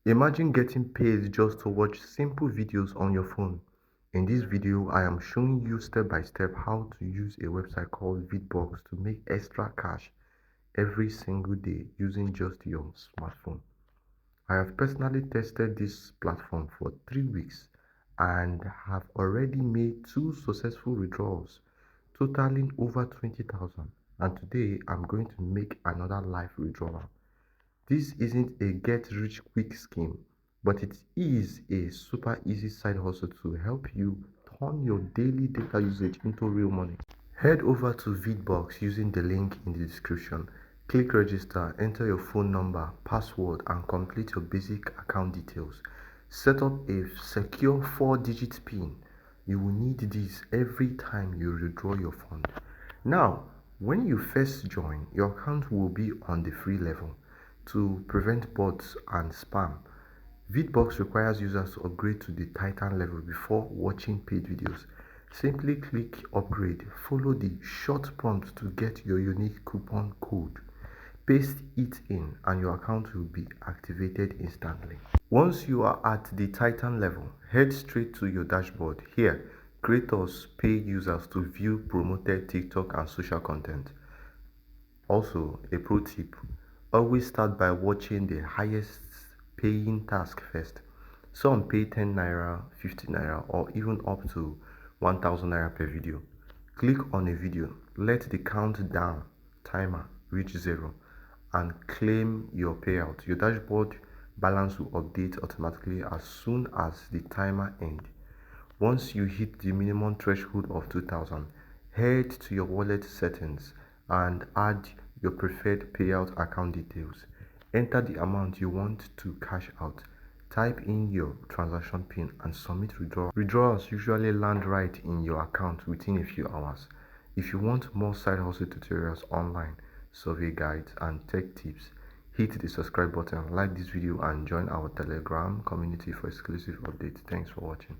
Imagine getting paid just to watch simple videos on your phone. In this video, I am showing you step by step how to use a website called Vidbox to make extra cash every single day using just your smartphone. I have personally tested this platform for 3 weeks and have already made 2 successful withdrawals totaling over 20,000, and today I'm going to make another live withdrawal. This isn't a get-rich-quick scheme, but it is a super easy side hustle to help you turn your daily data usage into real money. Head over to Vidbox using the link in the description. Click register, enter your phone number, password, and complete your basic account details. Set up a secure 4-digit PIN. You will need this every time you withdraw your fund. Now, when you first join, your account will be on the free level. To prevent bots and spam, Vidbox requires users to upgrade to the Titan level before watching paid videos. Simply click upgrade, follow the short prompt to get your unique coupon code. Paste it in and your account will be activated instantly. Once you are at the Titan level, head straight to your dashboard. Here, creators pay users to view promoted TikTok and social content. Also, a pro tip, always start by watching the highest paying task first. Some pay 10 naira, 50 naira, or even up to 1000 naira per video. Click on a video, let the countdown timer reach 0 and claim your payout. Your dashboard balance will update automatically as soon as the timer ends. Once you hit the minimum threshold of 2000, head to your wallet settings and add your preferred payout account details. Enter the amount you want to cash out. Type in your transaction PIN and submit withdrawal. Withdrawals usually land right in your account within a few hours. If you want more side hustle tutorials online, survey guides, and tech tips, hit the subscribe button, like this video, and join our Telegram community for exclusive updates. Thanks for watching.